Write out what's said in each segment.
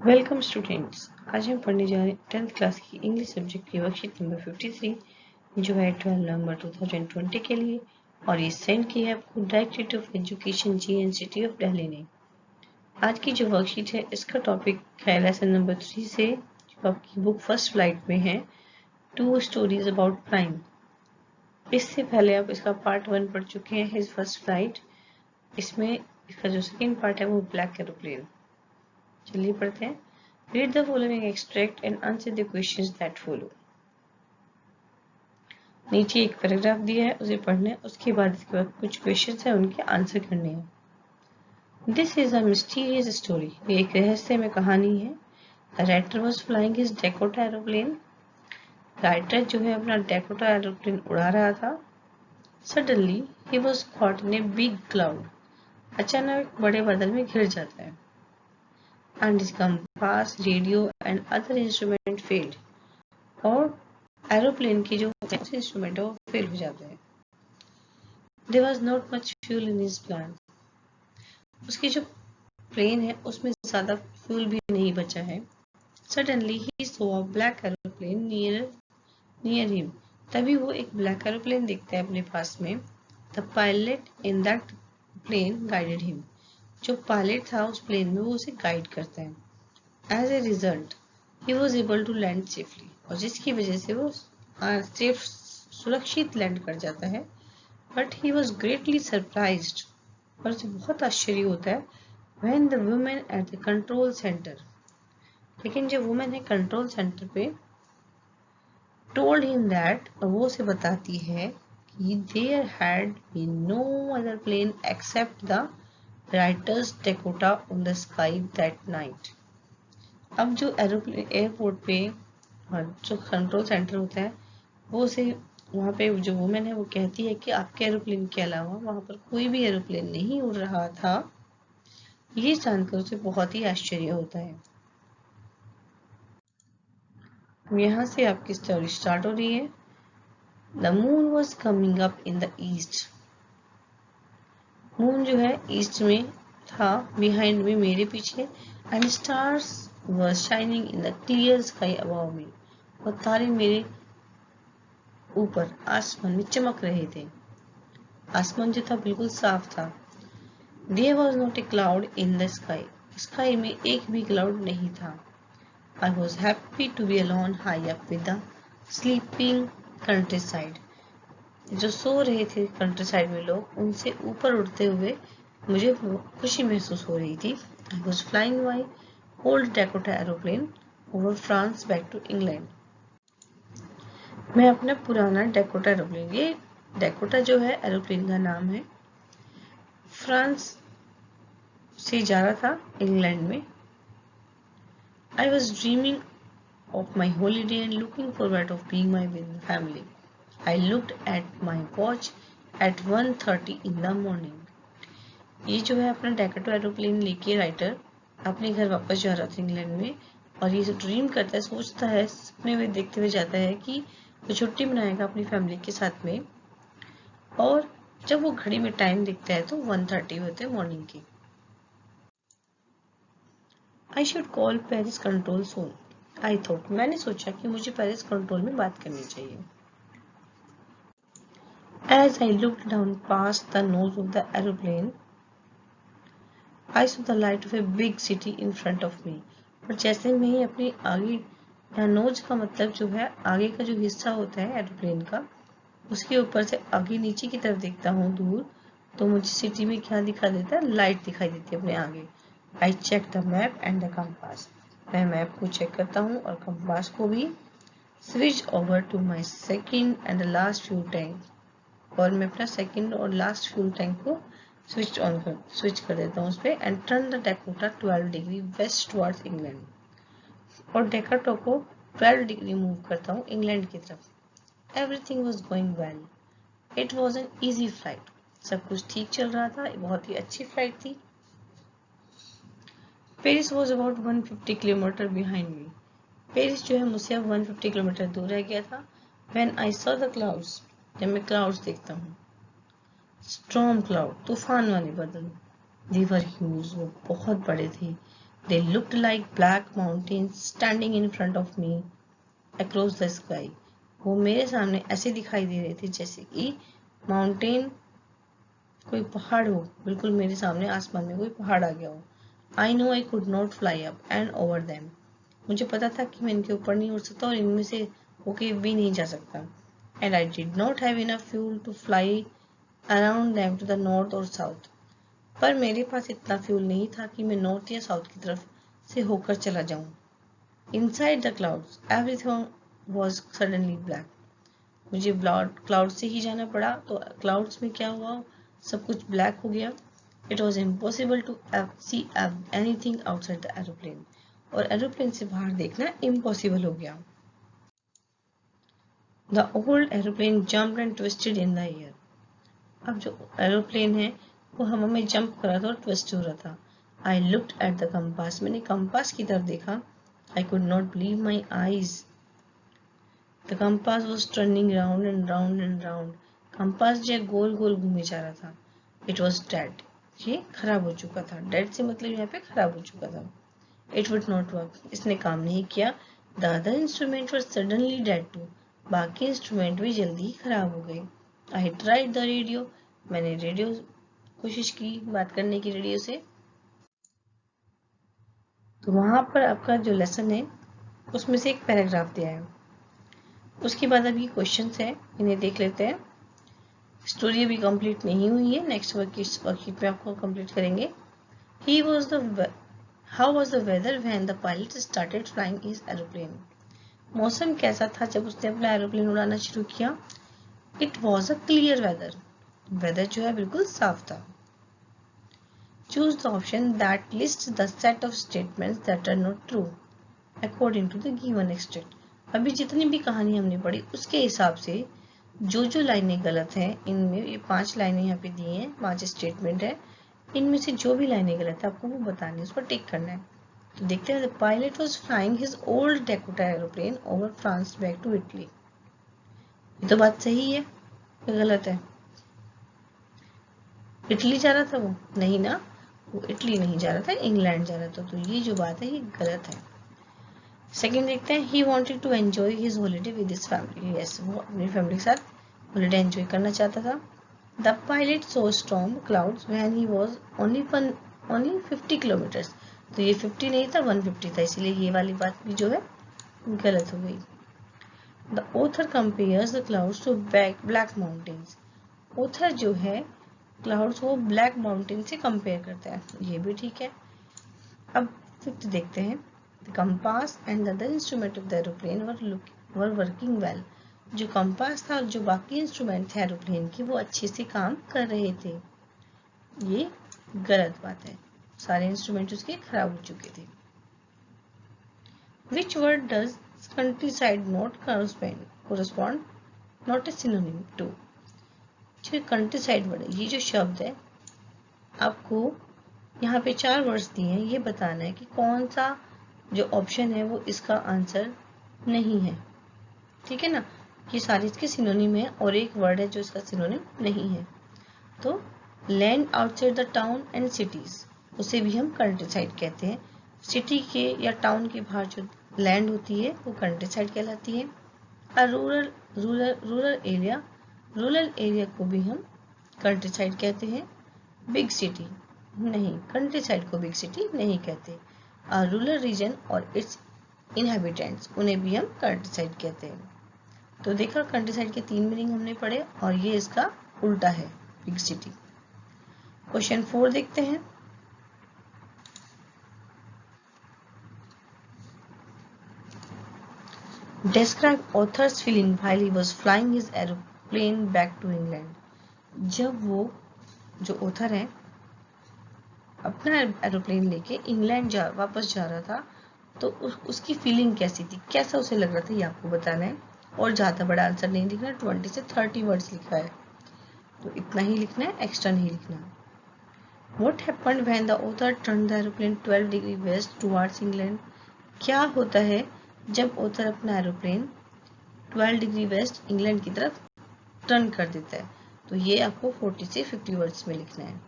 Welcome students. आज हम पढ़ने जा रहे हैं 10th क्लास की इंग्लिश सब्जेक्ट की वर्कशीट नंबर 53 जो है 12 नवंबर 2020 के लिए, और ये सेंड की है आपको directorate of education GNCT of Delhi ने। आज की जो वर्कशीट है इसका टॉपिक है लेसन नंबर 3 से, जो आपकी बुक फर्स्ट फ्लाइट में है, 2 स्टोरीज अबाउट फ्लाइंग। इससे पहले आप इसका पार्ट 1 पढ़ चुके हैं, हिज फर्स्ट फ्लाइट। इसमें इसका जो सेकेंड पार्ट है वो ब्लैक एरोप्लेन। चलिए पढ़ते हैं। Read the following extract and answer the questions that follow. नीचे एक पैराग्राफ दिया है, उसे पढ़ना है। उसके बाद इसके बाद कुछ क्वेश्चंस हैं, उनके आंसर करने हैं। This is a mysterious story. ये एक रहस्यमय कहानी है। The writer was flying his Dakota aeroplane. Writer जो है अपना Dakota एरोप्लेन उड़ा रहा था। Suddenly he was caught in a big cloud. अचानक बड़े बादल में घिर जाता है। And his compass, radio and other instrument failed. और एरोप्लेन की जो इंस्ट्रूमेंट है वो फेल हो जाते हैं। There was not much fuel in his plane. उसकी जो प्लेन है उसमें ज्यादा फ्यूल भी नहीं बचा है। Suddenly he saw a black aeroplane near him. तभी वो एक ब्लैक एरोप्लेन देखता है अपने पास में। The pilot in that plane guided him. जो पायलट था उस प्लेन में वो उसे गाइड करता है। As a result, he was able to land safely. और जिसकी वजह से वो सुरक्षित लैंड कर जाता है। But he was greatly surprised. और उसे बहुत आश्चर्य होता है when the woman at the control center. लेकिन जो वुमेन है कंट्रोल सेंटर पे told him that, और वो उसे बताती है कि there had been no other plane except the writer's Dakota on the sky that night. अब जो एयरपोर्ट पे जो कंट्रोल सेंटर होता है वो उसे वहाँ पे जो वुमेन है वो कहती है कि आपके एरोप्लेन के अलावा वहाँ पर कोई भी एरोप्लेन नहीं उड़ रहा था। ये जानकर उसे बहुत ही आश्चर्य होता है। यहाँ से आपकी स्टोरी स्टार्ट हो रही है। The moon was coming up in the east. Moon जो है ईस्ट में था, बिहाइंड में मेरे पीछे। And stars were shining in the clear sky above मी। और तारे मेरे ऊपर आसमान में चमक रहे थे। आसमान जो था बिल्कुल साफ था। There was not a cloud in the sky. Sky में एक भी क्लाउड नहीं था। I was happy to be alone high up with the sleeping countryside. जो सो रहे थे कंट्री साइड में लोग, उनसे ऊपर उड़ते हुए मुझे खुशी महसूस हो रही थी। I was flying my old Dakota aeroplane over France back to England. मैं अपना पुराना डेकोटा एरोप्लेन, ये डेकोटा जो है एरोप्लेन का नाम है, फ्रांस से जा रहा था इंग्लैंड में। I was dreaming of my holiday and looking forward of being my with the family. I looked at my watch at 1:30 in the morning. ये जो है अपना डेकोटा एरोप्लेन लेके राइटर अपने घर वापस जा रहा था इंग्लैंड में, और ये जो ड्रीम करता है, सोचता है, सपने में देखते हुए जाता है कि वो छुट्टी मनाएगा अपनी फैमिली के साथ में। और जब वो घड़ी में टाइम देखता है तो 1:30 होते हैं मॉर्निंग की। I should call Paris control soon. I thought, मैंने सोचा कि मुझे पेरिस कंट्रोल में बात करनी चाहिए। As I looked down past the nose of the aeroplane, I saw the light of a big city in front of me. और जैसे मैं अपनी आगे, यहाँ नोज का मतलब जो है आगे का जो हिस्सा होता है एरोप्लेन का, उसके ऊपर से आगे नीचे की तरफ देखता हूँ दूर, तो मुझे सिटी में क्या दिखा देता है, लाइट दिखाई देती है अपने आगे। I checked the map and the compass. मैं मैप को चेक करता हूँ और कंपास को भी। Switch over to my second and the last fuel tank. और मैं अपना सेकंड और लास्ट फ्यूल टैंक को स्विच कर देता हूँ उस पर। And turn the Dakota 12 degree west towards England. और डेकोटा को 12 डिग्री मूव करता हूँ इंग्लैंड की तरफ। Everything was going well. It was an easy flight. सब कुछ ठीक चल रहा था, बहुत ही अच्छी फ्लाइट थी। Paris was about 150 kilometre behind me. Paris जो है मुझसे अब 150 किलोमीटर दूर रह गया था। When I saw the clouds, जब मैं क्लाउड्स देखता हूँ, स्टॉर्म क्लाउड, तूफान वाले बादल। दे वर ह्यूज, वो बहुत बड़े थे। They looked like black mountains standing in front of me across the sky. वो मेरे सामने ऐसे दिखाई दे रहे थे जैसे कि माउंटेन, कोई पहाड़ हो, बिल्कुल मेरे सामने आसमान में कोई पहाड़ आ गया हो. I know I could not fly up and over them. मुझे पता था कि मैं इनके ऊपर नहीं उड़ सकता और इनमें से होके भी नहीं जा सकता. And I did not have enough fuel to fly around them to the north or south. पर मेरे पास इतना फ्यूल नहीं था कि मैं नॉर्थ या साउथ की तरफ से होकर चला जाऊं. Inside the clouds, everything was suddenly black. मुझे क्लाउड से ही जाना पड़ा, तो क्लाउड्स में क्या हुआ, सब कुछ ब्लैक हो गया. It was impossible to see anything outside the aeroplane. और एरोप्लेन से बाहर देखना इम्पॉसिबल हो गया. The old aeroplane jumped and twisted in the air. अब जो एरोप्लेन है वो हवा में जंप कर रहा था और ट्विस्ट हो रहा था. I looked at the compass. मैंने कंपास की तरफ देखा. I could not believe my eyes. The compass was turning round and round and round. Compass जो गोल गोल घूमे जा रहा था. It was dead. ये खराब हो चुका था. Dead से मतलब यहाँ पे खराब हो चुका था. It would not work. इसने काम नहीं किया. The other instrument was suddenly dead too. बाकी इंस्ट्रूमेंट भी जल्दी ही खराब हो गए. I tried the radio. मैंने रेडियो कोशिश की बात करने की रेडियो से. तो वहां पर आपका जो लेसन है उसमें से एक पैराग्राफ दिया है. उसके बाद अभी क्वेश्चंस है, इन्हें देख लेते हैं. स्टोरी अभी कंप्लीट नहीं हुई है, नेक्स्ट वर्कशीट में आपको कंप्लीट करेंगे. How was the weather when the pilot started flying his aeroplane? मौसम कैसा था जब उसने अपना एरोप्लेन उड़ाना शुरू किया? It was a clear weather. Weather जो है बिल्कुल साफ था. Choose the option that lists the set of statements that are not true according to the given extract. अभी जितनी भी कहानी हमने पढ़ी उसके हिसाब से जो जो लाइनें गलत हैं, इनमें ये 5 लाइनें यहाँ पे दी हैं, 5 स्टेटमेंट है, इनमें से जो भी लाइनें गलत है आपको वो बतानी है, उस पर टिक करना है. तो देखते हैं. The pilot was flying his old Dakota aeroplane over France back to Italy. ये तो बात सही है, गलत है. इटली जा रहा था वो? नहीं ना, वो इटली नहीं जा रहा था, इंग्लैंड जा रहा था. तो ये जो बात है ये गलत है. सेकंड देखते हैं. He wanted to enjoy his holiday with his family. Yes, वो अपनी फैमिली के साथ हॉलीडे एंजॉय करना चाहता था. The pilot saw storm clouds when he was only 50 kilometers. तो ये 50 नहीं था, 150 था, इसीलिए ये वाली बात भी जो है गलत हो गई. The author compares the clouds to black mountains. author जो है क्लाउड्स को ब्लैक माउंटेन से कंपेयर करता है, ये भी ठीक है. अब फिफ्थ देखते हैं. The compass and the other instrument of the aeroplane were working well. जो कंपास था और जो बाकी इंस्ट्रूमेंट थे एरोप्लेन के वो अच्छे से काम कर रहे थे, ये गलत बात है. सारे इंस्ट्रूमेंट उसके खराब हो चुके थे. Which word does country side not correspond not a synonym to. जो कंट्री साइड वर्ड है, ये जो शब्द है, आपको यहाँ पे 4 वर्ड्स दिए हैं, ये बताना है कि कौन सा जो ऑप्शन है वो इसका आंसर नहीं है. ठीक है ना, ये सारे इसके सिनोनिम है और एक वर्ड है जो इसका सिनोनिम नहीं है. तो land outside the town and cities, उसे भी हम कंट्री साइड कहते हैं. सिटी के या टाउन के बाहर जो लैंड होती है वो कंट्री साइड कहलाती है. रूरल एरिया को भी हम कंट्री साइड कहते हैं. बिग सिटी नहीं, कंट्री साइड को बिग सिटी नहीं कहते. रूरल रीजन और इट्स इनहेबिटेंट्स, उन्हें भी हम कंट्री साइड कहते हैं. तो देखा, कंट्री साइड के 3 मीनिंग हमने पढ़े और ये इसका उल्टा है, बिग सिटी. क्वेश्चन 4 देखते हैं. Describe author's feeling while he was flying his aeroplane back to England. जब वो जो ऑथर है अपना एरोप्लेन लेके इंग्लैंड वापस जा रहा था, तो उसकी फीलिंग कैसी थी, कैसा उसे लग रहा था, ये आपको बताना है. और ज़्यादा बड़ा आंसर नहीं लिखना, 20 से 30 वर्ड्स लिखा है, तो इतना ही लिखना है, एक्स्ट्रा नहीं लिखना. What happened when the author turned the aeroplane 12 degree west towards England? क्या होता है जब ऑथर अपना एरोप्लेन 12 डिग्री वेस्ट इंग्लैंड की तरफ टर्न कर देता है? तो ये आपको 40 से 50 वर्ड्स में लिखना है.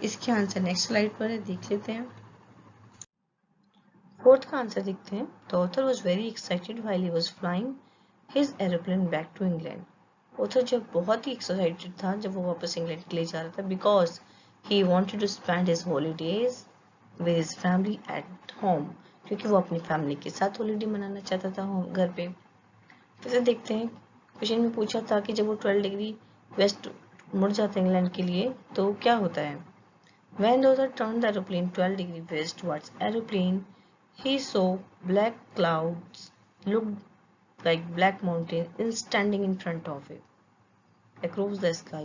इसके आंसर नेक्स्ट स्लाइड पर है, देख लेते हैं. फोर्थ का आंसर देखते हैं। The author was very excited while he was flying his aeroplane back to England. Author जब बहुत ही एक्साइटेड था जब वो वापस इंग्लैंड के लिए जा रहा था, because he wanted to spend his holidays with his family at home, क्योंकि वो अपनी फैमिली के साथ हॉलीडे मनाना चाहता था होम घर पे। फिर से देखते हैं, क्वेश्चन में पूछा था कि जब वो 12 डिग्री वेस्ट मुड़ जाता है इंग्लैंड के लिए तो क्या होता है। When the author turned the aeroplane 12 degrees west towards aeroplane, he saw black clouds looked like black mountains standing in front of it, across the sky.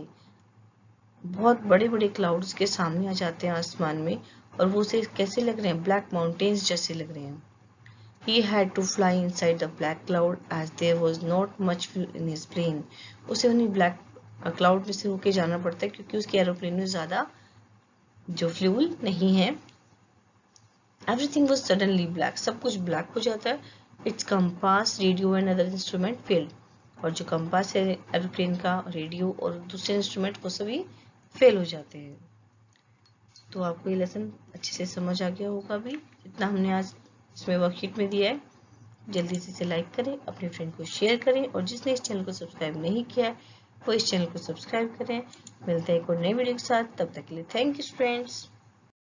बहुत बड़े बड़े क्लाउड्स के सामने आ जाते हैं आसमान में और वो उसे कैसे लग रहे हैं, ब्लैक माउंटेन्स जैसे लग रहे हैं। He had to fly inside the black cloud as there was not much fuel in his plane. उसे उन्हें ब्लैक क्लाउड में से होके जाना पड़ता है क्योंकि उसके एरोप्लेन में ज्यादा जो फ्यूल नहीं है। Everything was suddenly black. सब कुछ ब्लैक हो जाता है। Its compass, radio and other instrument failed. और जो कंपास है एरोप्लेन का, रेडियो और दूसरे इंस्ट्रूमेंट वो सभी फेल हो जाते हैं। तो आपको ये लेसन अच्छे से समझ आ गया होगा अभी जितना हमने आज इसमें वर्कशीट में दिया है। जल्दी से इसे लाइक करें, अपने फ्रेंड को शेयर करें और जिसने इस चैनल को सब्सक्राइब नहीं किया है वो इस चैनल को सब्सक्राइब करें। मिलते हैं एक और नई वीडियो के साथ, तब तक के लिए थैंक यू फ्रेंड्स।